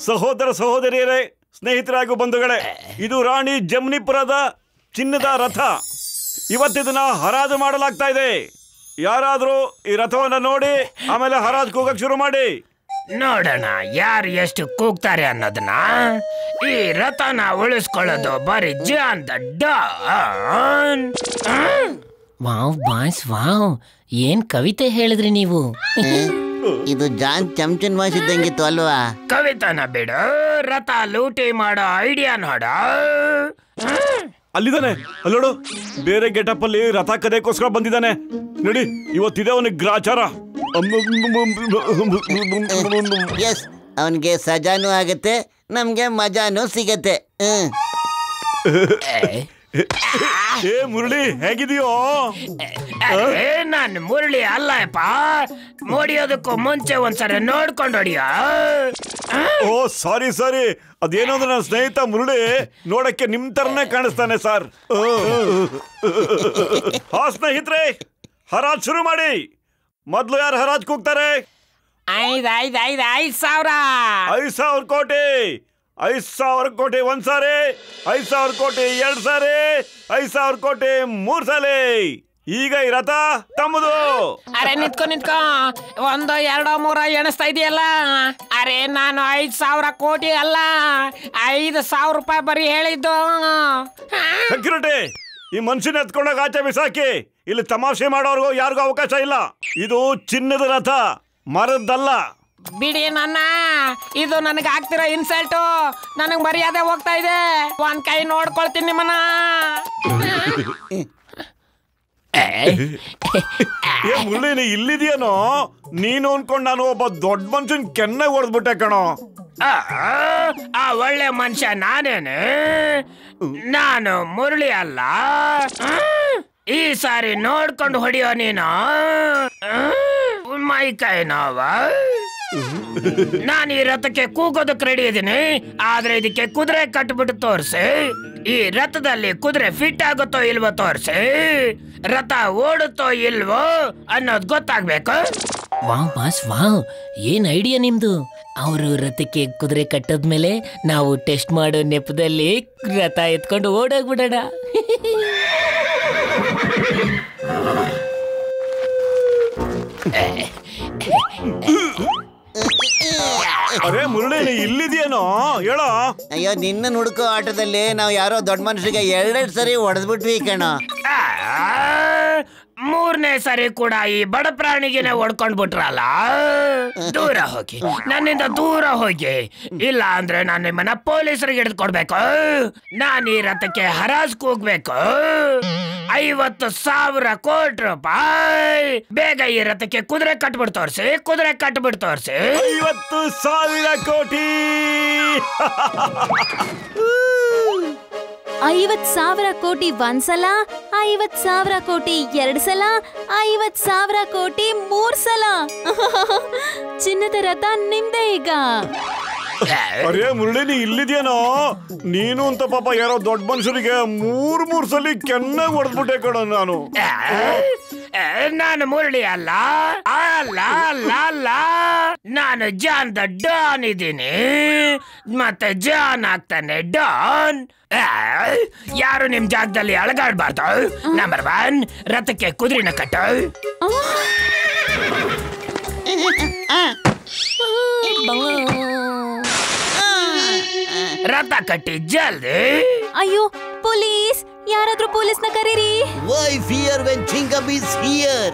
ಸಹೋದರ ಸಹೋದರಿಯರೇ, ಸ್ನೇಹಿತರಾಗೂ ಬಂಧುಗಳೇ, ಇದು ರಾಣಿ ಜಮ್ನಿಪುರದ ಚಿನ್ನದ ರಥ. ಇವತ್ತಿದನ್ನ ಹರಾಜು ಮಾಡಲಾಗ್ತಾ ಇದೆ. ಯಾರಾದ್ರೂ ಈ ರಥವನ್ನ ನೋಡಿ ಆಮೇಲೆ ಹರಾಜು ಕೂಗಕ್ ಶುರು ಮಾಡಿ. ನೋಡೋಣ ಯಾರು ಎಷ್ಟು ಕೂಗ್ತಾರೆ ಅನ್ನೋದನ್ನ. ಈ ರಥನ ಉಳಿಸ್ಕೊಳ್ಳೋದು ಬರೀ John the Don. Wow boys wow, ಏನ್ ಕವಿತೆ ಹೇಳಿದ್ರಿ ನೀವು. ಇದು ಜಾನ್ ಚಮಚನ್ ವಾಯ್ಸ್ ಇದ್ದಂಗಿತ್ತು ಅಲ್ವಾ? ಕವಿತಾನ ಬಿಡು, ರಥ ಲೂಟಿ ಮಾಡೋ ಐಡಿಯಾ ನೋಡ. ಅಲ್ಲಿದ್ದಾನೆ, ಅಲ್ಲೋಡು, ಬೇರೆ ಗೆಟಪ್ ಅಲ್ಲಿ ರಥ ಕದೆಗೋಸ್ಕರ ಬಂದಿದ್ದಾನೆ ನೋಡಿ. ಇವತ್ತಿದೆ ಅವನಿಗೆ ಗ್ರಾಚಾರ. ಎಸ್, ಅವನಿಗೆ ಸಜಾನು ಆಗತ್ತೆ, ನಮ್ಗೆ ಮಜಾನು ಸಿಗತ್ತೆ. ಏ ಮುರಳಿ, ಹೇಗಿದೆಯೋ? ನಾನು ಮುರಳಿ ಅಲ್ಲಪ್ಪ, ಮುಡಿಯೋದಕ್ಕೂ ಮುಂಚೆ ಒಂದ್ಸರಿ ನೋಡ್ಕೊಂಡು ಹೊಡಿಯ. ಓ ಸಾರಿ ಸಾರಿ, ಅದೇನೋ ಅಂದ್ರೆ ನನ್ನ ಸ್ನೇಹಿತ ಮುರಳಿ ನೋಡಕ್ಕೆ ನಿಮ್ ತರನೇ ಕಾಣಿಸ್ತಾನೆ ಸರ್. ಹಾ ಸ್ನೇಹಿತರೆ, ಹರಾಜ್ ಶುರು ಮಾಡಿ. ಮೊದ್ಲು ಯಾರು ಹರಾಜ್ ಕೂಗ್ತಾರೆ? 5,000 5,000 ಕೋಟಿ. 5,000 ಕೋಟಿ ಒಂದ್ ಸಾರಿ, 5,000 ಕೋಟಿ 2 ಸಾರಿ, 5,000 ಕೋಟಿ 3 ಸಾಲಿ. ಈಗ ಈ ರಥ ತಮ್ಮದು. ಅರೆ ನಿಂತ್ಕೊ 1 2 3 ಎಣಿಸ್ತಾ ಇದೆಯಲ್ಲ. ಅರೆ ನಾನು 5,000 ಕೋಟಿ ಅಲ್ಲ, 5,000 ರೂಪಾಯಿ ಬರೀ ಹೇಳಿದ್ದು. ಸೆಕ್ಯೂರಿಟಿ, ಈ ಮನುಷ್ಯನ ಎತ್ಕೊಂಡಾಗ ಆಚೆ ಬಿಸಾಕಿ. ಇಲ್ಲಿ ತಮಾಷೆ ಮಾಡೋರ್ಗು ಯಾರಿಗೂ ಅವಕಾಶ ಇಲ್ಲ. ಇದು ಚಿನ್ನದ ರಥ, ಮರದ್ದಲ್ಲ. ಬಿಡಿ ನನ್ನ, ಇದು ನನಗೆ ಆಗ್ತಿರೋ ಇನ್ಸಲ್ಟು. ನನಗೆ ಮರ್ಯಾದೆ ಹೋಗ್ತಾ ಇದೆ. ಒಂದ್ ಕೈ ನೋಡ್ಕೊಳ್ತೀನಿ ನಿಮ್ಮನ್ನ. ಏ ಮುರಳಿ, ನೀ ಇಲ್ಲಿದೆಯೇನೋ? ನೀನು ಅನ್ಕೊಂಡು ನಾನು ಒಬ್ಬ ದೊಡ್ಡ ಮನುಷ್ಯನ್ ಕೆನ್ನೆ ಹೊಡೆದ್ಬಿಟ್ಟೆ ಕಣೋ. ಆ ಒಳ್ಳೆ ಮನುಷ್ಯ ನಾನೇನೆ, ನಾನು ಮುರಳಿ ಅಲ್ಲ. ಈ ಸಾರಿ ನೋಡ್ಕೊಂಡು ಹೊಡಿಯೋ ನೀನು. ಮೈ ಕೈ ನೋವ. ನಾನು ಈ ರಥಕ್ಕೆ ಕೂಗೋದಕ್ಕೆ ರೆಡಿ ಇದ್ದೀನಿ, ಆದ್ರೆ ಇದಕ್ಕೆ ಕುದುರೆ ಕಟ್ಬಿಟ್ಟು ತೋರಿಸಿ. ಈ ರಥದಲ್ಲಿ ಕುದುರೆ ಫಿಟ್ ಆಗುತ್ತೋ ಇಲ್ವೋ ತೋರಿಸಿ. ರಥ ಓಡುತ್ತೋ ಇಲ್ವೋ ಅನ್ನೋದು ಗೊತ್ತಾಗ್ಬೇಕು. ವಾವ್ ಬಾಸ್ ವಾವ್, ಏನ್ ಐಡಿಯಾ ನಿಮ್ದು. ಅವರು ರಥಕ್ಕೆ ಕುದುರೆ ಕಟ್ಟದ್ಮೇಲೆ ನಾವು ಟೆಸ್ಟ್ ಮಾಡೋ ನೆಪದಲ್ಲಿ ರಥ ಎತ್ಕೊಂಡು ಓಡೋಗ್ಬಿಡೋಣ. ಅರೆ ಮುರಳಿ, ನೀ ಇಲ್ಲಿದೆಯೇನೋ ಹೇಳೋ. ಅಯ್ಯೋ, ನಿನ್ನ ಹುಡುಕೋ ಆಟದಲ್ಲಿ ನಾವು ಯಾರೋ ದೊಡ್ಡ ಮನುಷ್ಯರಿಗೆ 2 ಸರಿ ಹೊಡೆದ್ಬಿಟ್ವಿ ಕಣ. 3ನೇ ಸರಿ ಕೂಡ ಈ ಬಡ ಪ್ರಾಣಿಗೆನೆ ಹೊಡ್ಕೊಂಡ್ ಬಿಟ್ರಲ್ಲ. ದೂರ ಹೋಗಿ, ನನ್ನಿಂದ ದೂರ ಹೋಗಿ, ಇಲ್ಲ ಅಂದ್ರೆ ನಾನು ನಿಮ್ಮನ್ನ ಪೊಲೀಸರಿಗೆ ಹಿಡಿದುಕೊಡ್ಬೇಕು. ನಾನು ಈ ರಥಕ್ಕೆ ಹರಾಜ್ ಕೂಗ್ಬೇಕು. 50,000 ಕೋಟಿ ರೂಪಾಯಿ. ಬೇಗ ಈ ರಥಕ್ಕೆ ಕುದುರೆ ಕಟ್ಬಿಟ್ಟು ತೋರಿಸಿ, ಕುದುರೆ ಕಟ್ಬಿಟ್ಟು ತೋರಿಸಿ. 50,000 ಕೋಟಿ. 50,000 ಕೋಟಿ ಒಂದ್ಸಲ, 50,000 ಕೋಟಿ 2 ಸಲ, 50,000 ಕೋಟಿ 3 ಸಲ. ಚಿನ್ನದ ರಥ ನಿಮ್ದೇ ಈಗ. ಅರೇ ಮುರಳಿ, ನೀ ಇಲ್ಲಿದ್ಯೇನೋ? ನೀನು ಅಂತ ಪಾಪ ಯಾರೋ ದೊಡ್ಡ ಮನುಷ್ಯರಿಗೆ 3 ಸಲ ಕೆನ್ನಾಗಿ ಹೊಡೆದ್ಬಿಟ್ಟೆ ಕಣ ನಾನು. ನಾನು ಮುರಳಿ ಅಲ್ಲ, ಅಲ್ಲ ಅಲ್ಲ ಅಲ್ಲ, ನಾನು ಜಾನ್ ದ ಡಾನ್ ಇದ್ದೀನಿ. ಮತ್ತೆ ಜಾನ್ ಆಗ್ತಾನೆ ಡಾನ್. ಯಾರು ನಿಮ್ ಜಾಗದಲ್ಲಿ ಅಳಗಾಡ್ಬಾರ್ದು. ನಂಬರ್ 1, ರಥಕ್ಕೆ ಕುದುರೆನ ಕಟ್ಟು. ರಥ ಕಟ್ಟಿ ಜಲ್ದಿ. ಅಯ್ಯೋ ಪೊಲೀಸ್, ಯಾರಾದ್ರೂ ಪೊಲೀಸ್ನ ಕರೀರಿ. Why fear when Chingam is here?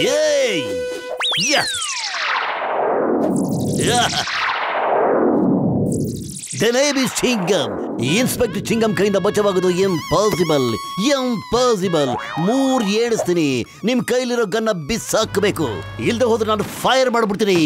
Yay! Yes! The name is Chingam. Inspector Chingam ಕೈಯಿಂದ ಬಚಾವಾಗೋದು ಇಂಪಾಸಿಬಲ್. 3 ಏಣಿಸ್ತೀನಿ. ನಿಮ್ ಕೈಲಿರೋ ಗನ್ನ ಬಿಸಾಕಬೇಕು, ಇಲ್ದೆ ಹೋದ್ರೆ ನಾನು ಫೈರ್ ಮಾಡ್ಬಿಡ್ತೀನಿ.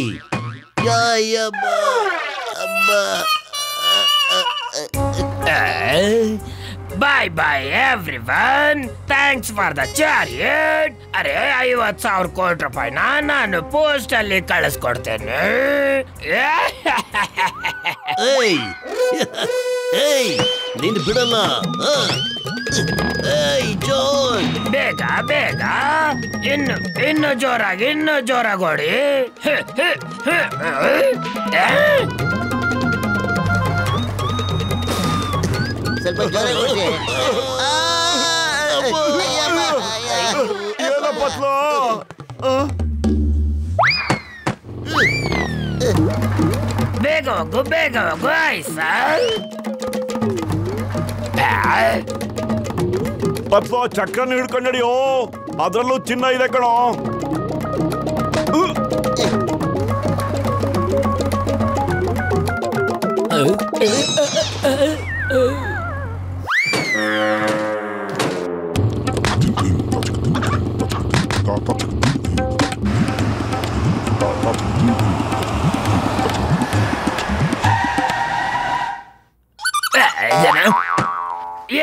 Bye bye everyone. Thanks for the chariot. ಅರೆ 50,000 ಕೋಟಿ ರೂಪಾಯಿನ ನಾನು ಪೋಸ್ಟ್ ಅಲ್ಲಿ ಕಳಿಸ್ಕೊಡ್ತೇನೆ. ಏಯ್ ನಿನ್ನ ಬಿಡಲ್ಲ. ಏಯ್ ಜಾನ್, ಬೇಗ ಬೇಗ, ಇನ್ನು ಜೋರಾಗಿ ಓಡಿ. ಸ್ವಲ್ಪ ಜೋರಾಗಿ ಓಡಿಸಿ. ಏನೋ ಪತ್ಲು. ಬೇಗ ಹೋಗು ಐಸ. ಪತ್ಲು ಚಕ್ರನ ಹಿಡ್ಕೊಂಡು ನಡಿಯೋ, ಅದ್ರಲ್ಲೂ ಚಿನ್ನ ಇದೆ ಕಣೋ.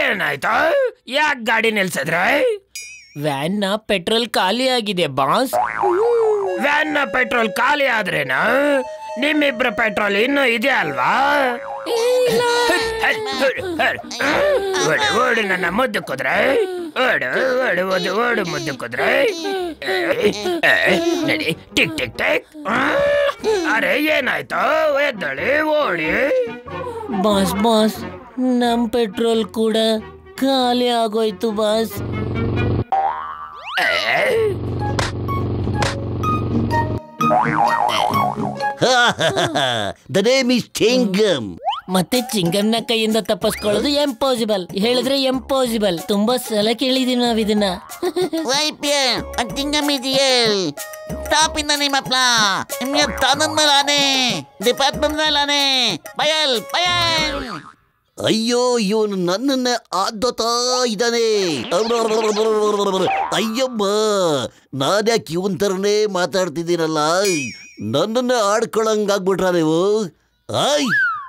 ಏನಾಯ್ತು? ಯಾಕೆ ಗಾಡಿ ನಿಲ್ಸಿದ್ರ? ವ್ಯಾನ್ ನ ಪೆಟ್ರೋಲ್ ಖಾಲಿ ಆಗಿದೆ ಬಾಸ್. ವ್ಯಾನ್ ನ ಪೆಟ್ರೋಲ್ ಖಾಲಿ ಆದ್ರೇನ? ನಿಮ್ಮಿಬ್ರ ಪೆಟ್ರೋಲ್ ಇನ್ನೂ ಇದೆ ಅಲ್ವಾ? ಓಡು ನನ್ನ ಮುದ್ದು ಕುದ್ರೆ, ಓಡು ಮುದ್ದು ಕುದ್ರೆ. ನಡಿ, ಟಿಕ್ ಟಿಕ್ ಟಿಕ್. ಅರೆ ಏನಾಯ್ತು? ಎದ್ದಳಿ ಓಡಿ. ಬಾಸ್ ನಮ್ ಪೆಟ್ರೋಲ್ ಕೂಡ ಖಾಲಿ ಆಗೋಯ್ತು ಬಾಸ್. The name is ಚಿಂಗಮ್. ಮತ್ತೆ ಚಿಂಗಮ್ನ ಕೈಯಿಂದ ತಪ್ಪಿಸ್ಕೊಳ್ಳೋದು ಎಂಪಾಸಿಬಲ್. ಹೇಳಿದ್ರೆ ಎಂಪಾಸಿಬಲ್. ತುಂಬಾ ಸಲ ಕೇಳಿದೀವಿ ನಾವ್ ಇದನ್ನ. ಚಿಂಗಮ್ ಇದೆಯೇ? Stop in the name of law. Imya tanan malane. Department malane. Payal. ಅಯ್ಯೋ, ಇವನು ನನ್ನನ್ನೇ ಆದ್ಯತಾ ಇದ್ದಾನೆ. ಅಯ್ಯಮ್ಮ, ನಾನ್ಯಾಕೆ ಇವನ್ ತರನೇ ಮಾತಾಡ್ತಿದ್ದೀನಲ್ಲ. ನನ್ನನ್ನೇ ಆಡ್ಕೊಳಂಗಾಗ್ಬಿಟ್ರ ನೀವು.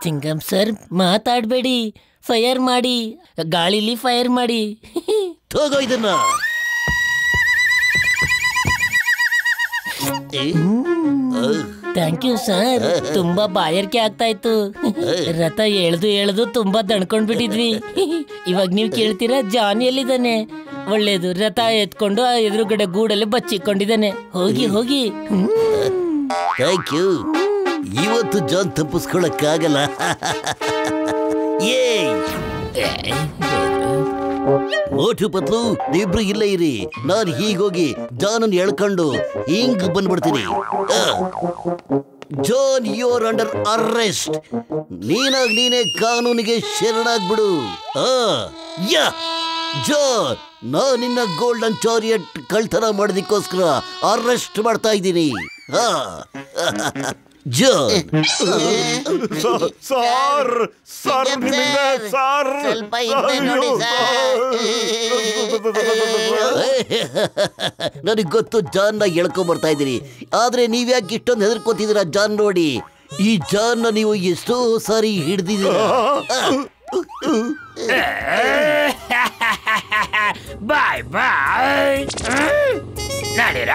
ಚಿಂಗಮ್ ಸರ್ ಮಾತಾಡ್ಬೇಡಿ, ಫೈರ್ ಮಾಡಿ, ಗಾಳಿಲಿ ಫೈರ್ ಮಾಡಿ. ತಗೋ ಇದನ್ನ. Thank you sir. ತುಂಬಾ ಬಾಯಾರಿಕೆ ಆಗ್ತಾ ಇತ್ತು. ರಥ ಎಳ್ದು ತುಂಬಾ ದಣ್ಕೊಂಡ್ಬಿಟ್ಟಿದ್ವಿ. ಇವಾಗ ನೀವ್ ಕೇಳ್ತೀರಾ ಜಾನ್ ಎಲ್ಲಿದ್ದಾನೆ? ಒಳ್ಳೇದು, ರಥ ಎತ್ಕೊಂಡು ಆ ಎದುರುಗಡೆ ಗೂಡಲ್ಲಿ ಬಚ್ಚಿಕೊಂಡಿದ್ದಾನೆ. ಹೋಗಿ. Thank you. ಇವತ್ತು ಜಾನ್ ತಪ್ಪಿಸ್ಕೊಳಕ್ಕಾಗಲ್ಲ. ಮೋಟು ಪತ್ಲು, ನೀವಿಬ್ರು ಇಲ್ಲೇ ಇರಿ. ನಾನು ಹೀಗೋಗಿ ಜಾನನ್ನು ಎಳ್ಕೊಂಡು ಹಿಂಗ್ ಬಂದ್ಬಿಡ್ತೀನಿ. John, your under arrest. ನೀನೇ ಕಾನೂನಿಗೆ ಶರಣಾಗ್ಬಿಡು. ಜಾನ್, ನಾನು ನಿನ್ನ ಗೋಲ್ಡನ್ ಚಾರಿಯಟ್ ಕಳ್ತನ ಮಾಡೋದಕ್ಕೋಸ್ಕರ ಅರೆಸ್ಟ್ ಮಾಡ್ತಾ ಇದ್ದೀನಿ. ಜಾನ್, ಸರ್ ನಿಮ್ಮಿಂದ ಸರ್. ಸ್ವಲ್ಪ ಹಿಂದೆ ನೋಡಿ ಸರ್. ನನಗೆ ಗೊತ್ತು ಜಾನ್ನ ಎಳ್ಕೊಂಡ್ ಬರ್ತಾ ಇದ್ದೀರಿ. ಆದ್ರೆ ನೀವ್ಯಾಕೆ ಇಷ್ಟೊಂದು ಹೆದರ್ಕೋತಿದ್ದೀರಾ ಜಾನ್ ನೋಡಿ? ಈ ಜಾನ್ನ ನೀವು ಎಷ್ಟೋ ಸಾರಿ ಹಿಡ್ದಿದ್ದೀರಾ. ಬಾಯ್ ನಡೀರ.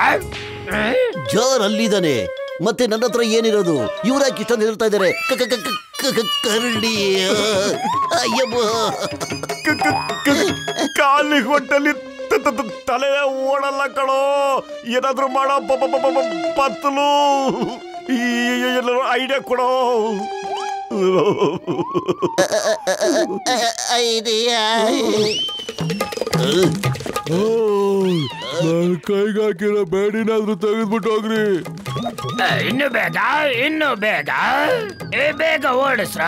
ಜಾನ್ ಅಲ್ಲಿದ್ದಾನೆ. ಮತ್ತೆ ನನ್ನ ಹತ್ರ ಏನಿರೋದು? ಇವ್ರಾಕೆ ಇಷ್ಟೊಂದು ಹೆದರ್ತಾ ಇದ್ದಾರೆ? ಕರಡಿ. ಅಯ್ಯಮ್ಮ, ಕಾಲಿಗೆ ಹೊಟ್ಟಲ್ಲಿ ತಲೆ ಓಡಲ್ಲ ಕಣೋ. ಏನಾದ್ರೂ ಮಾಡೋ ಪತ್ಲು. ಎಲ್ಲರೂ ಐಡಿಯಾ ಕೊಡೋ. ನಾನು ಕೈಗಾಕಿರೋ ಬೇಡಿನಾದ್ರೂ ತೆಗೆದ್ಬಿಟ್ಟು ಹೋಗ್ರಿ. ಇನ್ನು ಬೇಗ ಬೇಗ ಓಡಿಸ್ರ.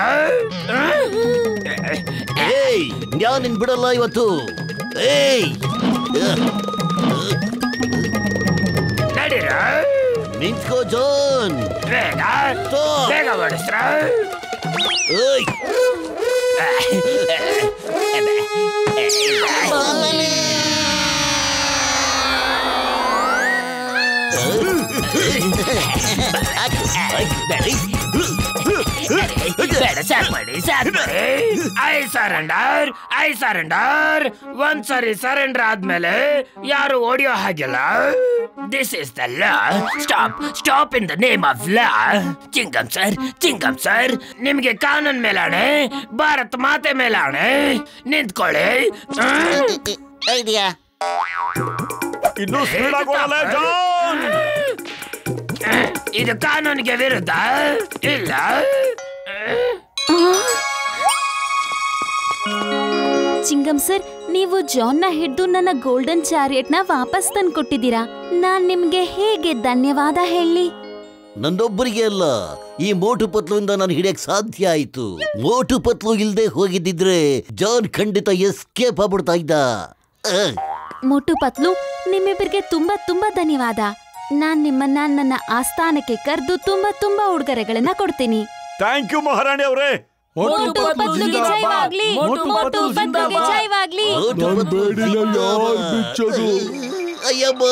ನಾನು ನಿನ್ ಬಿಡಲ್ಲ ಇವತ್ತು. ನಡೀರ. ನಿಂತ್ಕೋ ಜಾನ್. ಬೇಗ ಓಡಿಸ್ರ. ಬೇಡ, ಸಾಕ್ ಮಾಡಿ. I surrender. ಒಂದ್ಸರಿ ಸರೆಂಡರ್ ಆದ್ಮೇಲೆ ಯಾರು ಓಡಿಯೋ ಹಾಗಿಲ್ಲ. This is the law. Stop in the name of law. ಚಿಂಗಮ್ sir, ನಿಮ್ಗೆ ಕಾನೂನ್ ಮೇಲಾಣೆ, ಭಾರತ್ ಮಾತೆ ಮೇಲಾಣೆ. ನಿಂತ್ಕೊಳ್ಳಿ. ಇದೆಯಾ? ಇನ್ನೂ ಸ್ಪೀಡ್ ಆಗೋಲ್ಲ ಜಾನ್. ಇದು ಕಾನೂನಿಗೆ ವಿರುದ್ಧ ಇಲ್ಲ. ಚಿಂಗಂ ಸರ್, ನೀವು ಜಾನ್ನ ಹಿಡಿದು ನನ್ನ ಗೋಲ್ಡನ್ ಚಾರಿಯಟ್ನ ವಾಪಸ್ ತಂದು ಕೊಟ್ಟಿದ್ದೀರಾ. ನಾನ್ ನಿಮ್ಗೆ ಹೇಗೆ ಧನ್ಯವಾದ ಹೇಳಿ? ನನ್ನೊಬ್ಬರಿಗೆ ಅಲ್ಲ, ಈ ಮೋಟು ಪತ್ಲುವಿಂದ ನಾನು ಹಿಡಿಯಕ್ ಸಾಧ್ಯ ಆಯ್ತು. ಮೋಟು ಪತ್ಲು ಇಲ್ದೆ ಹೋಗಿದ್ದಿದ್ರೆ ಜಾನ್ ಖಂಡಿತ ಎಸ್ಕೇಪ್ ಆಗ್ಬಿಡ್ತಾ ಇದ್ದ. ಮೋಟು ಪತ್ಲು, ನಿಮ್ಮಿಬ್ಬರಿಗೆ ತುಂಬಾ ತುಂಬಾ ಧನ್ಯವಾದ. ನಾನ್ ನಿಮ್ಮನ್ನ ನನ್ನ ಆಸ್ಥಾನಕ್ಕೆ ಕರೆದು ತುಂಬಾ ತುಂಬಾ ಉಡುಗೊರೆಗಳನ್ನ ಕೊಡ್ತೀನಿ. ಥ್ಯಾಂಕ್ ಯು ಮಹಾರಾಣಿ ಅವರೇ. ಮೋಟು ಪತ್ಲುಗೆ ಜಯವಾಗ್ಲಿ, ಮೋಟು ಪತ್ಲುಗೆ ಜಯವಾಗ್ಲಿ. ನನ್ನ ಬೇಡಿನ ಯಾರು ಬಿಚ್ಚೋದು? ಅಯ್ಯಮ್ಮ.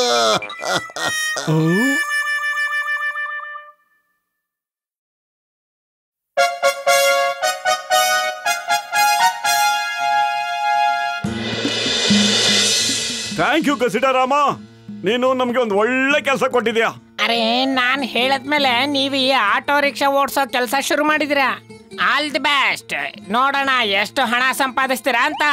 ಥ್ಯಾಂಕ್ ಯು ಗಸಿಟರಾಮ, ನೀನು ನಮ್ಗೆ ಒಂದು ಒಳ್ಳೆ ಕೆಲಸ ಕೊಟ್ಟಿದ್ಯಾ. ಅರೆ, ನಾನ್ ಹೇಳದ್ಮೇಲೆ ನೀವು ಈ ಆಟೋ ರಿಕ್ಷಾ ಓಡಿಸೋ ಕೆಲಸ ಶುರು ಮಾಡಿದಿರಾ. All the best. ನೋಡೋಣ ಎಷ್ಟು ಹಣ ಸಂಪಾದಿಸ್ತೀರಾ ಅಂತ.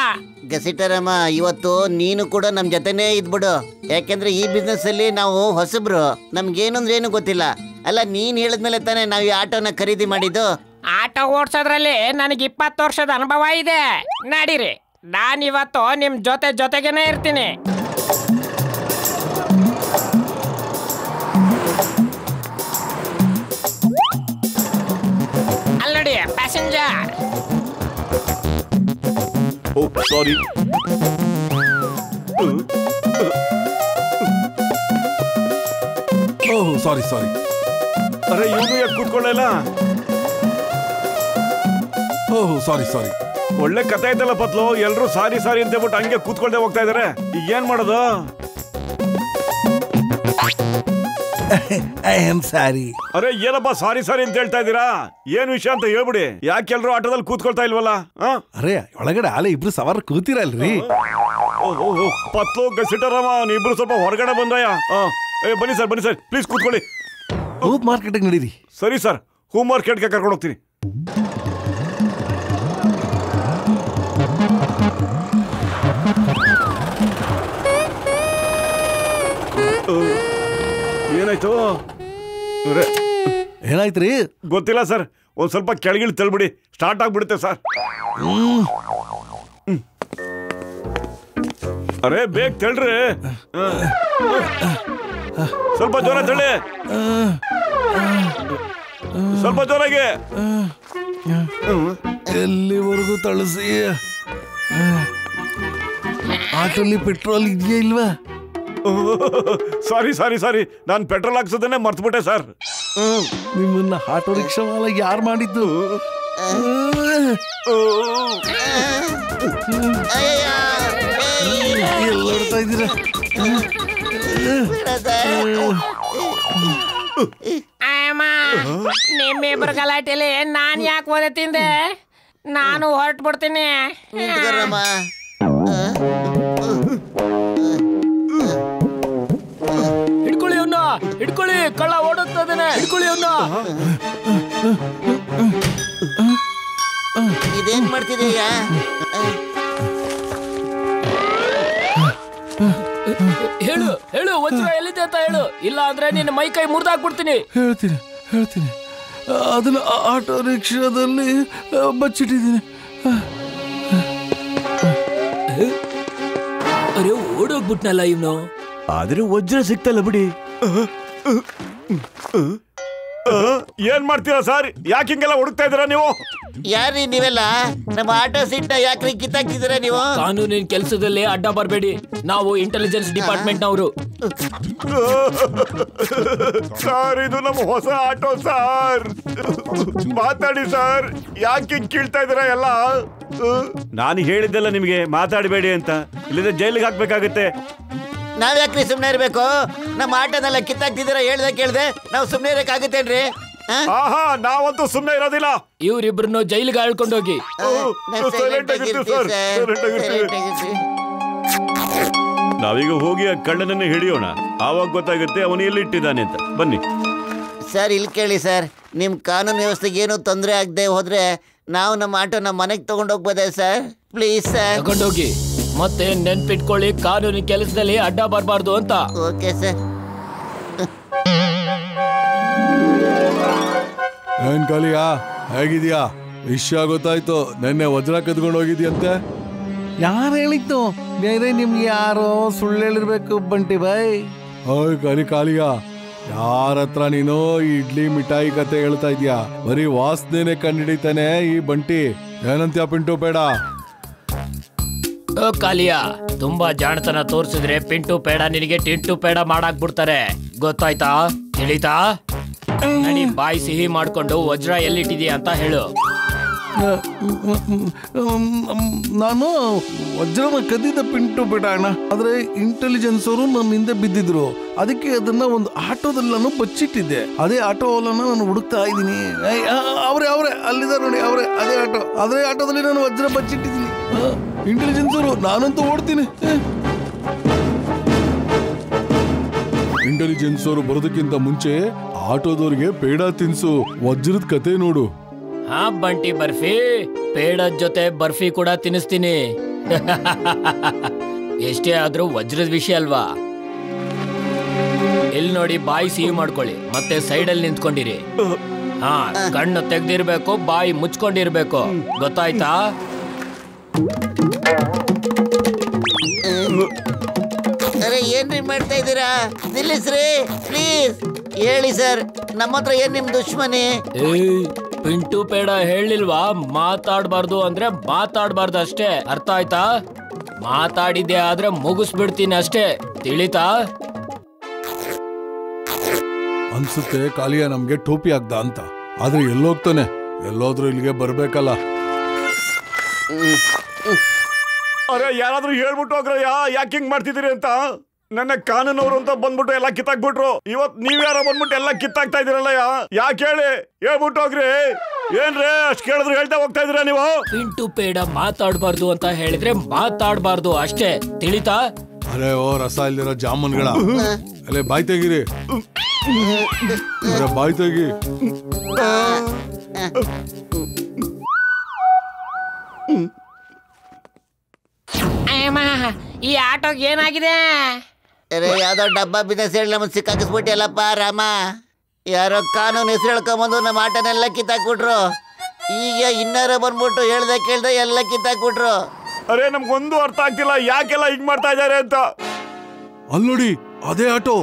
ಗಸಿಟರಮ್ಮ, ಇವತ್ತು ನೀನು ಕೂಡ ನಮ್ ಜೊತೆನೇ ಇದ್ಬಿಡು. ಯಾಕೆಂದ್ರೆ ಈ ಬಿಸ್ನೆಸ್ ಅಲ್ಲಿ ನಾವು ಹೊಸಬ್ರು, ನಮ್ಗೇನಂದ್ರೆ ಏನು ಗೊತ್ತಿಲ್ಲ. ಅಲ್ಲ, ನೀನ್ ಹೇಳಿದ್ಮೇಲೆ ತಾನೇ ನಾವು ಈ ಆಟೋನ ಖರೀದಿ ಮಾಡಿದ್ದು. ಆಟೋ ಓಡಿಸೋದ್ರಲ್ಲಿ ನನಗೆ 20 ವರ್ಷದ ಅನುಭವ ಇದೆ. ನಡೀರಿ, ನಾನಿವತ್ತು ನಿಮ್ ಜೊತೆಗೇನೆ ಇರ್ತೀನಿ. ಅಲ್ಲಡಿ ಪ್ಯಾಸೆಂಜರ್. ಓ ಸಾರಿ. ಓಹ್ ಸಾರಿ ಸಾರಿ. ಅರೆ, ಇವನು ಯಾಕೆ ಕೂತ್ಕೊಳ್ಳಲ್ಲ? ಓಹ್ ಸಾರಿ ಸಾರಿ. ಒಳ್ಳೆ ಕತೆ ಐತಲ್ಲ ಪತ್ಲು, ಎಲ್ರು ಸಾರಿ ಸಾರಿ ಅಂತ ಹೇಳ್ಬಿಟ್ಟು ಹಂಗೆ ಕೂತ್ಕೊಳ್ದೆ ಹೋಗ್ತಾ ಇದಾರೆ. ಈಗ ಏನ್ ಮಾಡೋದು? I am sorry. ಅರೆ ಏನಪ್ಪ ಸಾರಿ ಸಾರಿ ಅಂತ ಹೇಳ್ತಾ ಇದ್ದೀರಾ? ಏನ್ ವಿಷಯ ಅಂತ ಹೇಳ್ಬಿಡಿ. ಯಾಕೆ ಎಲ್ರು ಆಟೋದಲ್ಲಿ ಕೂತ್ಕೊಳ್ತಾ ಇಲ್ವಲ್ಲ? ಅರೆ ಒಳಗಡೆ ಆಲೆ ಇಬ್ರು ಸವಾರ ಕೂತಿರಲ್ರಿ. ಪತ್ಲು ಗಸಿಟರಾಮ, ನೀವಿಬ್ರು ಸ್ವಲ್ಪ ಹೊರಗಡೆ ಬಂದ್ರಯ್ಯ. ಬನ್ನಿ ಸರ್, ಬನ್ನಿ ಸರ್, ಪ್ಲೀಸ್ ಕೂತ್ಕೊಳ್ಳಿ. ಹೂಪ್ ಮಾರ್ಕೆಟ್ಗೆ ನಡೀರಿ. ಸರಿ ಸರ್, ಹೂ ಮಾರ್ಕೆಟ್ಗೆ ಕರ್ಕೊಂಡು ಹೋಗ್ತೀನಿ. ಏನಾಯ್ತು? ಏನಾಯ್ತ್ರಿ? ಗೊತ್ತಿಲ್ಲ ಸರ್, ಒಂದ್ ಸ್ವಲ್ಪ ಕೆಳಗಿಳಿ ತಳ್ಬಿಡಿ, ಸ್ಟಾರ್ಟ್ ಆಗ್ಬಿಡುತ್ತೆ ಸರ್. ಅರೆ ಬೇಗ ತಳ್ರಿ. ಸ್ವಲ್ಪ ಜೋರ ತಳ್ಳಿ, ಸ್ವಲ್ಪ ಜೋರಾಗಿ. ಎಲ್ಲಿವರೆಗೂ ತಳಿಸಿ. ಆಟೋಲಿ ಪೆಟ್ರೋಲ್ ಇದೆಯಾ ಇಲ್ವಾ? ಸಾರಿ ಸಾರಿ ಸಾರಿ, ನಾನು ಪೆಟ್ರೋಲ್ ಹಾಕ್ಸೋದನ್ನೇ ಮರ್ತ್ಬಿಟ್ಟೆ ಸರ್. ನಿಮ್ಮನ್ನ ಆಟೋ ರಿಕ್ಷಾ ವಾಲ ಯಾರು ಮಾಡಿದ್ದು? ಎಲ್ಲಿ ನೋಡ್ತಾ ಇದ್ದೀರಾ? ನಿಮ್ಮಿಬ್ಬರ ಗಲಾಟೆಲಿ ನಾನ್ ಯಾಕೆ ಓದ ತಿಂದೆ? ನಾನು ಹೊರಟ್ಬಿಡ್ತೀನಿ. ಹಿಡ್ಕೊಳ್ಳಿ ಅವನ್ನ, ಹಿಡ್ಕೊಳ್ಳಿ, ಕಳ್ಳ ಓಡುತ್ತದನೆ, ಹಿಡ್ಕೊಳ್ಳಿ ಅವನ್ನ. ಇದೇನ್ ಮಾಡ್ತಿದೀಯಾ? ಹೇಳು ಹೇಳು, ವಜ್ರ ಎಲ್ಲಿದೆ ಅಂತ ಹೇಳು, ಇಲ್ಲ ಅಂದ್ರೆ ನಿನ್ನ ಮೈ ಕೈ ಮುರಿದಾಕ್ಬಿಡ್ತೀನಿ. ಹೇಳ್ತೀನಿ ಹೇಳ್ತೀನಿ. ಅದನ್ನ ಆಟೋ ರಿಕ್ಷಾದಲ್ಲಿ ಬಚ್ಚಿಟ್ಟಿದ್ದೀನಿ. ಅರೆ ಓಡೋಗ್ಬಿಟ್ನಲ್ಲ ಇವನು. ಆದ್ರೆ ವಜ್ರ ಸಿಕ್ತಲ್ಲ ಬಿಡಿ. ಏನ್ ಮಾಡ್ತೀರಾ ಸರ್? ಯಾಕೆ ಹಿಂಗೆಲ್ಲ ಹುಡುಕ್ತಾ ಇದ್ದೀರಾ ನೀವು? ಯಾರೀ ನೀವೆಲ್ಲ? ನಮ್ಮ ಆಟೋ ಸೀಟ್ ಯಾಕ್ರಿ ಕಿತ್ತಾಕ್ತಿದ್ದೀರಾ ನೀವು? ಕಾನೂನಿನ ಕೆಲಸದಲ್ಲಿ ಅಡ್ಡ ಬರಬೇಡಿ, ನಾವು ಇಂಟೆಲಿಜೆನ್ಸ್ ಡಿಪಾರ್ಟ್ಮೆಂಟ್ ನವರು. ಸರ್, ಇದು ನಮ್ಮ ಹೊಸ ಆಟೋ ಸರ್. ಮಾತಾಡಿ ಸರ್, ಯಾಕೆ ಕೀಳ್ತಾ ಇದ್ದೀರಾ ಎಲ್ಲ? ನಾನು ಹೇಳಿದ್ದೆಲ್ಲ ನಿಮಗೆ ಮಾತಾಡಬೇಡಿ ಅಂತ, ಇಲ್ಲದೆ ಜೈಲಿಗೆ ಹಾಕ್ಬೇಕಾಗತ್ತೆ. ನಾವ್ಯಾಕ್ರಿ ಸುಮ್ನೆ ಇರ್ಬೇಕು? ನಮ್ಮ ಆಟೋನೆಲ್ಲ ಕಿತ್ತಾಕ್ತಿದ್ದೀರಾ ಹೇಳ್ದೆ ಕೇಳ್ದೆ ನಾವು ಸುಮ್ನೆ ಇರಕ್ಕಾಗತ್ತೇನ್ರಿ? ಆಹಾ, ನಾವಂತೂ ಸುಮ್ನೆ ಇರೋದಿಲ್ಲ. ಇವ್ರಿಬ್ರನ್ನು ಜೈಲಿಗೆ ಆಳ್ಕೊಂಡೋಗಿ. ನಾವೀಗ ಹೋಗಿ ಆ ಕಳ್ಳನನ್ನ ಹಿಡಿಯೋಣ, ಆವಾಗ ಗೊತ್ತಾಗುತ್ತೆ ಅವನು ಎಲ್ಲಿಟ್ಟಿದ್ದಾನೆ ಅಂತ. ಬನ್ನಿ ಸರ್, ಇಲ್ಲಿ ಕೇಳಿ ಸರ್, ನಿಮ್ ಕಾನೂನು ವ್ಯವಸ್ಥೆಗೆ ಏನು ತೊಂದರೆ ಆಗದೆ ಹೋದ್ರೆ ನಾವು ನಮ್ಮ ಆಟೋ ನಮ್ಮ ಮನೆಗೆ ತಗೊಂಡೋಗ್ಬೋದೇ ಸರ್? ಪ್ಲೀಸ್ ಸರ್, ತಗೊಂಡೋಗಿ. ಮತ್ತೆ ನೆನ್ಪಿಟ್ಕೊಳ್ಳಿ, ಕಾನೂನು ಕೆಲಸದಲ್ಲಿ ಅಡ್ಡ ಬರಬಾರ್ದು ಅಂತ. Okay sir. ಏನ್ ಕಾಲಿಯಾ, ಹೇಗಿದ್ಯಾ? ವಿಷಯ ಗೊತ್ತಾಯ್ತು, ನೆನ್ನೆ ವಜ್ರ ಕದ್ಕೊಂಡು ಹೋಗಿದ್ಯಂತೆ. ಯಾರು ಹೇಳಿದ್ದು? ಬೇರೆ ನಿಮ್ಗೆ ಯಾರೋ ಸುಳ್ಳು ಹೇಳಿರ್ಬೇಕು ಬಂಟಿ ಬಾಯ್. ಓಯ್ ಕಾಲಿಯಾ, ಯಾರ ಹತ್ರ ನೀನು ಇಡ್ಲಿ ಮಿಠಾಯಿ ಕತೆ ಹೇಳ್ತಾ ಇದ್ಯಾ? ಬರೀ ವಾಸನೆ ಕಂಡಿಡಿತಾನೆ ಈ ಬಂಟಿ. ಏನಂತ್ಯಾ ಪಿಂಟು ಬೇಡ? ಕಾಲಿಯಾ, ತುಂಬಾ ಜಾಣತನ ತೋರಿಸಿದ್ರೆ ಪಿಂಟು ಪೇಡ ನಿನಗೆ ಟಿಂಟು ಪೇಡ ಮಾಡಾಕ್ಬಿಡ್ತಾರೆ, ಗೊತ್ತಾಯ್ತಾ? ತಿಳಿತಾ? ನಡಿ, ಬಾಯಿ ಸಿಹಿ ಮಾಡ್ಕೊಂಡು ವಜ್ರ ಎಲ್ಲಿಟ್ಟಿದೀಯ ಅಂತ ಹೇಳು. ನಾನು ವಜ್ರನ ಕದ್ದಿದ್ದ ಪಿಂಟು ಬೇಡ ಅಣ್ಣ. ಆದ್ರೆ ಇಂಟೆಲಿಜೆನ್ಸ್ ಅವರು ನನ್ನ ಹಿಂದೆ ಬಿದ್ದಿದ್ರು, ಅದಕ್ಕೆ ಅದನ್ನ ಒಂದು ಆಟೋದಲ್ಲಿ ನಾನು ಬಚ್ಚಿಟ್ಟಿದ್ದೆ. ಅದೇ ಆಟೋವನ್ನ ನಾನು ಹುಡುಕ್ತಾ ಇದ್ದೀನಿ. ಅವ್ರೆ ಅಲ್ಲಿದ್ದಾರೆ ನೋಡಿ, ಅದೇ ಆಟೋದಲ್ಲಿ ನಾನು ವಜ್ರ ಬಚ್ಚಿಟ್ಟಿದ್ದೀನಿ. ಇಂಟೆಲಿಜೆನ್ಸ್ ಅವರು, ನಾನಂತೂ ಓಡ್ತೀನಿ. ಇಂಟೆಲಿಜೆನ್ಸ್ ಅವರು ಬರೋದಕ್ಕಿಂತ ಮುಂಚೆ ಆಟೋದವ್ರಿಗೆ ಪೇಡ ತಿನ್ಸು, ವಜ್ರದ ಕತೆ ನೋಡು. ಹಾ ಬಂಟಿ ಬರ್ಫಿ, ಪೇಡದ ಜೊತೆ ಬರ್ಫಿ ಕೂಡ ತಿನ್ನಿಸ್ತೀನಿ. ಎಷ್ಟೇ ಆದ್ರೂ ವಜ್ರದ ವಿಷಯ ಅಲ್ವಾ? ಇಲ್ಲಿ ನೋಡಿ, ಬಾಯಿ ಸಿಹಿ ಮಾಡ್ಕೊಳ್ಳಿ, ಮತ್ತೆ ಸೈಡಲ್ಲಿ ನಿಂತ್ಕೊಂಡಿರಿ. ಹಾ, ಕಣ್ಣು ತೆಗ್ದಿರ್ಬೇಕು, ಬಾಯಿ ಮುಚ್ಕೊಂಡಿರ್ಬೇಕು, ಗೊತ್ತಾಯ್ತಾ? ಅರೆ ಏನ್ರಿ ಮಾಡ್ತಾ ಇದ್ದೀರಾ? ನಿಲ್ಲಿಸ್ರಿ ಪ್ಲೀಸ್. ಹೇಳಿ ಸರ್, ನಮ್ಮ ಹತ್ರ ಏನ್ ನಿಮ್ ದುಶ್ಮನಿ? ಪಿಂಟು ಪೇಡ ಹೇಳಿಲ್ವಾ ಮಾತಾಡ್ಬಾರ್ದು ಅಂದ್ರೆ ಮಾತಾಡ್ಬಾರ್ದು ಅಷ್ಟೇ, ಅರ್ಥ ಆಯ್ತಾ? ಮಾತಾಡಿದ್ದೆ ಆದ್ರೆ ಮುಗಿಸ್ಬಿಡ್ತೀನಿ ಅಷ್ಟೇ, ತಿಳಿತಾ? ಅನ್ಸುತ್ತೆ ಕಾಲಿಯ ನಮ್ಗೆ ಟೋಪಿ ಆಗ್ದ ಅಂತ. ಆದ್ರೆ ಎಲ್ಲೋಗ್ತಾನೆ? ಎಲ್ಲೋದ್ರೂ ಇಲ್ಲಿಗೆ ಬರ್ಬೇಕಲ್ಲ. ಅರೆ ಯಾರಾದ್ರೂ ಹೇಳ್ಬಿಟ್ಟು ಹೋಗ್ರಯ್ಯ, ಯಾಕೆ ಹಿಂಗ್ ಮಾಡ್ತಿದ್ದೀರಿ ಅಂತ. ನನ್ನ ಕಾನೂನವ್ರು ಅಂತ ಬಂದ್ಬಿಟ್ಟು ಎಲ್ಲ ಕಿತ್ತಾಕ್ಬಿಟ್ರು. ಇವತ್ ನೀವ್ಯಾರ ಬಂದ್ಬಿಟ್ಟು ಎಲ್ಲ ಕಿತ್ತಾಕ್ತಾ ಇದೀರಲ್ಲ, ಯಾಕೆ ಹೇಳಿ? ಹೇಳ್ಬಿಟ್ಟು ಹೋಗ್ರಿ. ಏನ್ರಿ ಅಷ್ಟ್ ಕೇಳಿದ್ರು ಹೇಳ್ತಾ ಹೋಗ್ತಾ ಇದೀರ ನೀವು? ಪಿಂಟು ಪೇಡ ಮಾತಾಡ್ಬಾರ್ದು ಅಂತ ಹೇಳಿದ್ರೆ ಮಾತಾಡ್ಬಾರ್ದು ಅಷ್ಟೇ, ತಿಳಿತಾ? ಅರೆ ಓ ರಸ ಇಲ್ದಿರೋ ಜಾಮೂನ್ಗಳ, ಅಲ್ಲೇ ಬಾಯ್ ತೆಗೀರಿ, ಬಾಯ್ ತೆಗಿ. ಈ ಆಟೋಗೆ ಏನಾಗಿದೆ? ಅರೆ ಯಾವ್ದೋ ಡಬ್ಬ ಬಿಸ್ನೆಸ್ ಹೇಳಿ ನಮ್ಮನ್ನ ಸಿಕ್ಕಾಕಿಸ್ಬಿಟ್ಟಿಯಲ್ಲಪ್ಪ ರಾಮ. ಯಾರೋ ಕಾನೂನು ಹೆಸರು ಹೇಳ್ಕೊಂಬಂದು ನಮ್ಮ ಆಟನೆಲ್ಲ ಕಿತ್ತಾಕ್ಬಿಟ್ರು. ಈಗ ಇನ್ನಾರ ಬಂದ್ಬಿಟ್ಟು ಹೇಳ್ದೆ ಕೇಳ್ದೆ ಎಲ್ಲ ಕಿತ್ತಾಕ್ಬಿಟ್ರು. ಅರೆ ನಮ್ಗೊಂದು ಅರ್ಥ ಆಗ್ತಿಲ್ಲ, ಯಾಕೆಲ್ಲ ಹಿಂಗ್ ಮಾಡ್ತಾ ಇದಾರೆ ಅಂತ. ಅಲ್ಲಿ ನೋಡಿ, ಅದೇ ಆಟೋ.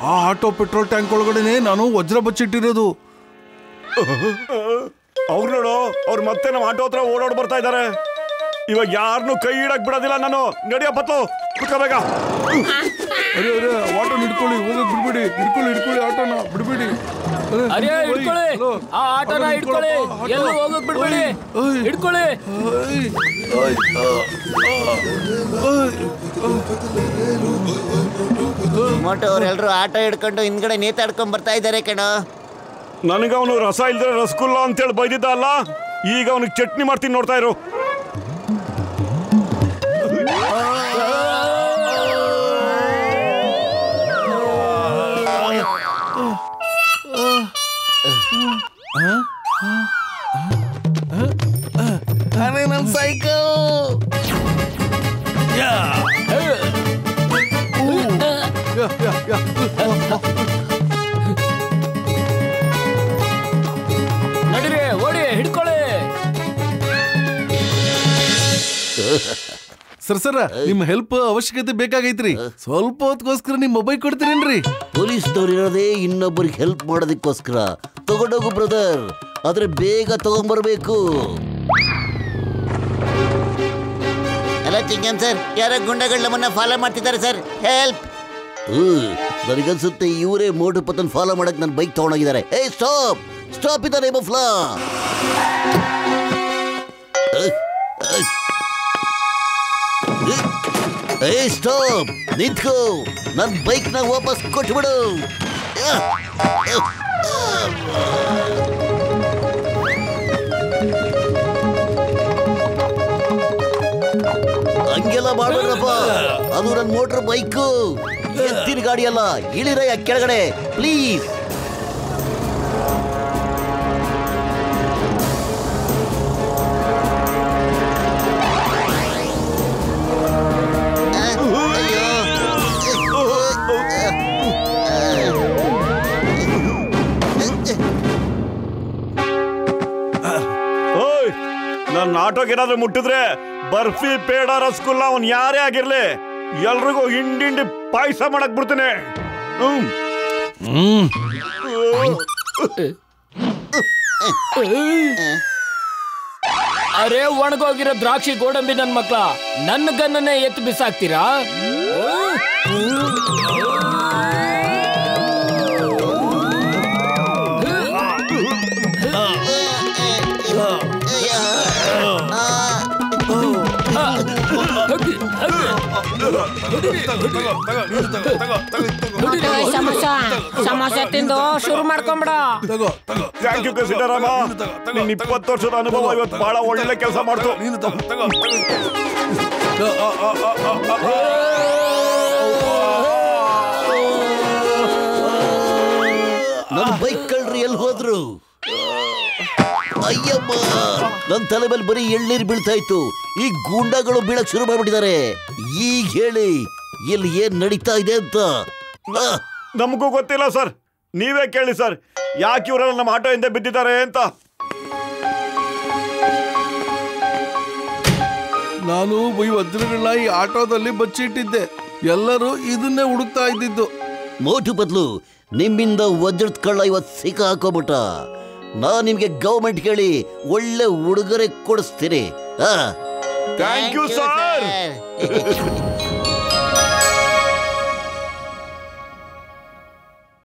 ಆ ಆಟೋ ಪೆಟ್ರೋಲ್ ಟ್ಯಾಂಕ್ ಒಳಗಡೆನೆ ನಾನು ವಜ್ರ ಬಚ್ಚಿಟ್ಟಿರೋದು. ಅವ್ರು ನೋಡು, ಅವ್ರು ಮತ್ತೆ ನಮ್ಮ ಆಟೋ ಹತ್ರ ಓಡಾಡ್ ಬರ್ತಾ ಇದಾರೆ. ಇವಾಗ ಯಾರನ್ನು ಕೈ ಇಡಕ್ ಬಿಡೋದಿಲ್ಲ ನಾನು. ನಡಿಯಪ್ಪತ್ತು ಕುತ್ಕೋಬೇಕ. ಅರೆ ಆಟೋ ಹಿಡ್ಕೊಳ್ಳಿ, ಹೋಗಕ್ ಬಿಡ್ಬೇಡಿ. ಹಿಡ್ಕೊಳ್ಳಿ ಆಟೋನ ಬಿಡ್ಬೇಡಿ. ಅರೆ ಹಿಡ್ಕೊಳ್ಳಿ, ಆ ಆಟೋನ ಹಿಡ್ಕೊಳ್ಳಿ, ಎಲ್ಲೂ ಹೋಗಕ್ ಬಿಡ್ಬೇಡಿ, ಹಿಡ್ಕೊಳ್ಳಿ. ಮೋಟೋ ಅವ್ರೆಲ್ರು ಆಟೋ ಹಿಡ್ಕೊಂಡು ಹಿಂದ್ಗಡೆ ನೇತಾಡ್ಕೊಂಡ್ ಬರ್ತಾ ಇದಾರೆ ಕಣೋ. ನನಗ ಅವನು ರಸ ಇಲ್ದ್ರೆ ರಸಗುಲ್ಲ ಅಂತೇಳಿ ಬೈದಿದ್ದ ಅಲ್ಲ, ಈಗ ಅವನಿಗೆ ಚಟ್ನಿ ಮಾಡ್ತೀನಿ, ನೋಡ್ತಾ ಇರು. ಅರೆ ನನ್ ಸೈಕಲ್. ನಡಿರಿ, ಓಡಿ, ಹಿಡ್ಕೊಳ್ಳಿ. ಸರ್ ನಿಮ್ ಹೆಲ್ಪ್ ಅವಶ್ಯಕತೆ ಬೇಕಾಗೈತ್ರಿ. ಸ್ವಲ್ಪ ಹೊತ್ಕೋಸ್ಕರ ನಿಮ್ ಮೊಬೈಲ್ ಕೊಡ್ತೀರೇನ್ರಿ? ಪೊಲೀಸ್ನವ್ರು ಇರೋದೇ ಇನ್ನೊಬ್ಬರಿಗೆ ಹೆಲ್ಪ್ ಮಾಡೋದಕ್ಕೋಸ್ಕರ. ತಗೊಂಡೋಗು ಬ್ರದರ್, ಆದ್ರೆ ಬೇಗ ತಗೊಂಡ್ಬರ್ಬೇಕು. ಅಲ್ಲ ಚಿಂಗಂ ಸರ್, ಯಾರೋ ಗುಂಡಗಳು ನಮ್ಮನ್ನ ಫಾಲೋ ಮಾಡ್ತಿದ್ದಾರೆ ಸರ್, ಹೆಲ್ಪ್. ನನಗನ್ಸುತ್ತೆ ಇವರೇ ಮೋಟು ಪತನ್ ಫಾಲೋ ಮಾಡಕ್ ನನ್ನ ಬೈಕ್ ತಗೊಂಡೋಗಿದ್ದಾರೆ. ಏ stop in the name of law. ಏ ಸ್ಟಾಪ್, ನಿಂತ್ಕೋ, ನನ್ನ ಬೈಕ್ ನ ವಾಪಸ್ ಕೊಟ್ಬಿಡು. ಹಂಗೆಲ್ಲ ಮಾಡೋಣಪ್ಪ, ಅದು ನನ್ನ ಮೋಟರ್ ಬೈಕು, ಎತ್ತಿನ ಗಾಡಿ ಅಲ್ಲ. ಇಳಿರಯ್ಯ ಕೆಳಗಡೆ ಪ್ಲೀಸ್. ನನ್ನ ಆಟೋಗೆ ಏನಾದ್ರೂ ಮುಟ್ಟಿದ್ರೆ ಬರ್ಫಿ ಪೇಡ ರಸಗುಲ್ಲ ಅವ್ನ್ ಯಾರೇ ಆಗಿರ್ಲಿ ಎಲ್ರಿಗೂ ಹಿಂಡಿ ಪಾಯಸ ಮಾಡಕ್ ಬಿಡ್ತೀನಿ. ಅರೆ ಒಣಗೋಗಿರೋ ದ್ರಾಕ್ಷಿ ಗೋಡಂಬಿ ನನ್ ಮಕ್ಳ, ನನ್ನ ಗನ್ನನ್ನೇ ಎತ್ತು ಬಿಸಾಕ್ತೀರಾ? ಸಮೋಸೆ ತಿಂದು ಶುರು ಮಾಡ್ಕೊಂಬಿಡ. Thank you Siddarama. ನಿನ್ 20 ವರ್ಷದ ಅನುಭವ ಇವತ್ತು ಬಹಳ ಒಳ್ಳೆ ಕೆಲಸ ಮಾಡ್ತು. ನನ್ನ ಬೈಕ್ ಕಳ್ರಿ ಎಲ್ಲಿ ಹೋದ್ರು? ಅಯ್ಯಮ್ಮ, ನನ್ನ ತಲೆ ಮೇಲೆ ಬರೀ ಎಳ್ನೀರು ಬೀಳ್ತಾ ಇತ್ತು. ಈ ಗೂಂಡಾಗಳು ಬೀಳಕ್ ಶುರು ಮಾಡ್ಬಿಟ್ಟಿದ್ದಾರೆ. ಈಗ ಹೇಳಿ ಇಲ್ಲಿ ಏನ್ ನಡೀತಾ ಇದೆ ಅಂತ. ನಮಗೂ ಗೊತ್ತಿಲ್ಲ ಸರ್, ನೀವೇ ಕೇಳಿ ಸರ್, ಯಾಕೆ ಇವರೆಲ್ಲ ನಮ್ಮ ಆಟೋ ಹಿಂದೆ ಬಿದ್ದಿದ್ದಾರೆ ಅಂತ. ನಾನು ಈ ವಜ್ರಗಳನ್ನ ಈ ಆಟೋದಲ್ಲಿ ಬಚ್ಚಿಟ್ಟಿದ್ದೆ. ಎಲ್ಲರೂ ಇದನ್ನೇ ಹುಡುಕ್ತಾ ಇದ್ದಿದ್ದು. ಮೋಟು ಬದಲು ನಿಮ್ಮಿಂದ ವಜ್ರದ ಕಳ್ಳ ಇವತ್ತು ಸಿಕ್ಕ ಹಾಕೋಬಿಟ್ಟ. ನಾನ್ ನಿಮ್ಗೆ ಗೌರ್ಮೆಂಟ್ ಕೇಳಿ ಒಳ್ಳೆ ಉಡುಗೊರೆ ಕೊಡಿಸ್ತೀನಿ. Thank you sir.